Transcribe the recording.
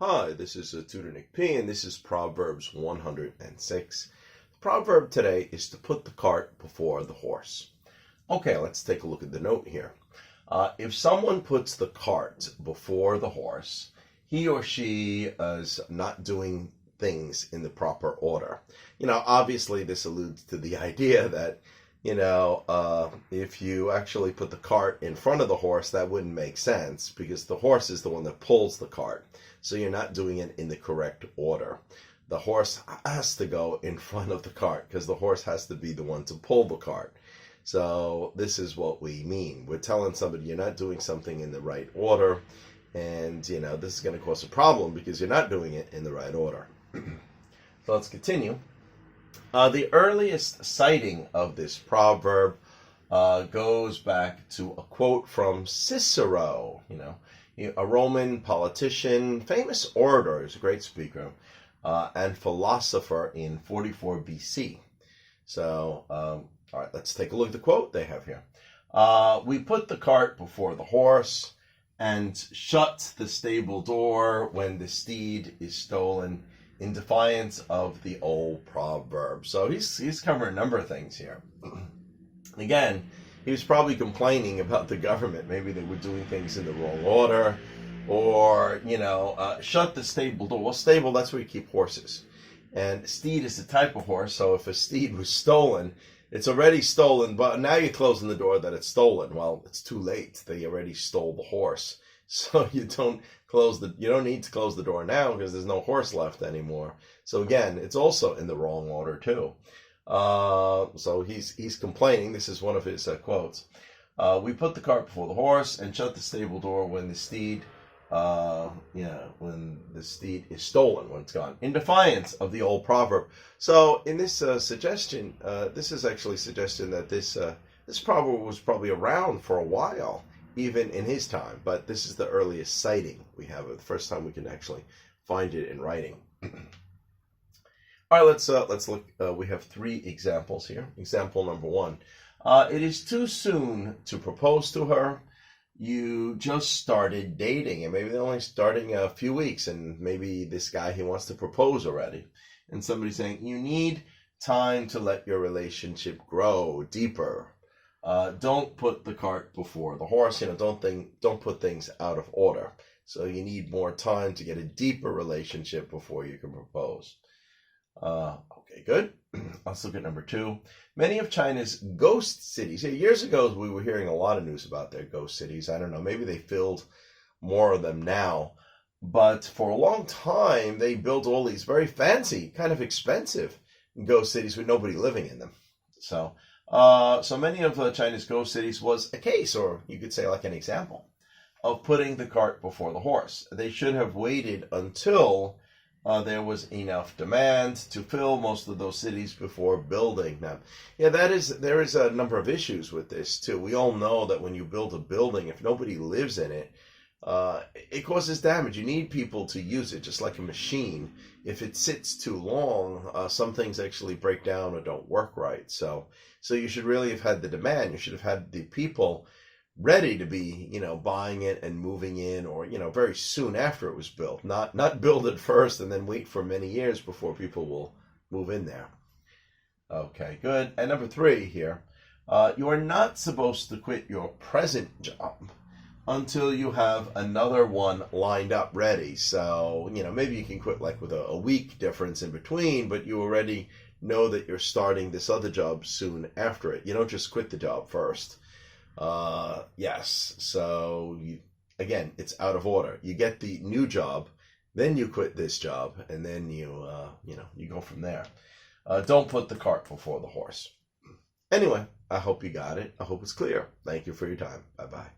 Hi, this is Tutor Nick P, and this is Proverbs 106. The proverb today is to put the cart before the horse. Okay, let's take a look at the note here. If someone puts the cart before the horse, he or she is not doing things in the proper order. Obviously this alludes to the idea that if you actually put the cart in front of the horse, that wouldn't make sense because the horse is the one that pulls the cart. So you're not doing it in the correct order. The horse has to go in front of the cart because the horse has to be the one to pull the cart. So this is what we mean. We're telling somebody you're not doing something in the right order. And, this is going to cause a problem because you're not doing it in the right order. So let's continue. The earliest citing of this proverb goes back to a quote from Cicero, a Roman politician, famous orator, he was a great speaker, and philosopher in 44 BC. So, all right, let's take a look at the quote they have here. We put the cart before the horse and shut the stable door when the steed is stolen, in defiance of the old proverb. So he's covering a number of things here. Again, he was probably complaining about the government. Maybe they were doing things in the wrong order, or, shut the stable door. Well, stable, that's where you keep horses. And steed is the type of horse, so if a steed was stolen, it's already stolen, but now you're closing the door that it's stolen. Well, it's too late. They already stole the horse. So you don't need to close the door now because there's no horse left anymore. So again, it's also in the wrong order too. So he's complaining. This is one of his quotes. We put the cart before the horse and shut the stable door when the steed is stolen, when it's gone, in defiance of the old proverb. So in this suggestion, this is actually suggesting that this proverb was probably around for a while, even in his time, but this is the earliest citing we have, the first time we can actually find it in writing. All right, let's look. We have 3 examples here. Example number 1. It is too soon to propose to her. You just started dating, and maybe they're only starting a few weeks, and maybe this guy, he wants to propose already. And somebody's saying, you need time to let your relationship grow deeper. Don't put the cart before the horse. Don't put things out of order. So you need more time to get a deeper relationship before you can propose. Okay, good. Let's look at number 2. Many of China's ghost cities. Years ago, we were hearing a lot of news about their ghost cities. I don't know, maybe they filled more of them now. But for a long time, they built all these very fancy, kind of expensive ghost cities with nobody living in them. So many of China's ghost cities was a case, or you could say like an example, of putting the cart before the horse. They should have waited until there was enough demand to fill most of those cities before building them. Yeah, there is a number of issues with this too. We all know that when you build a building, if nobody lives in it, it causes damage. You need people to use it, just like a machine. If it sits too long, some things actually break down or don't work right. So you should really have had the demand. You should have had the people ready to be, buying it and moving in, or, very soon after it was built. Not build it first and then wait for many years before people will move in there. Okay, good. And number 3 here, you are not supposed to quit your present job until you have another one lined up ready. So, maybe you can quit like with a week difference in between, but you already know that you're starting this other job soon after it. You don't just quit the job first. Yes. So again, it's out of order. You get the new job, then you quit this job, and then you go from there. Don't put the cart before the horse. Anyway, I hope you got it. I hope it's clear. Thank you for your time. Bye-bye.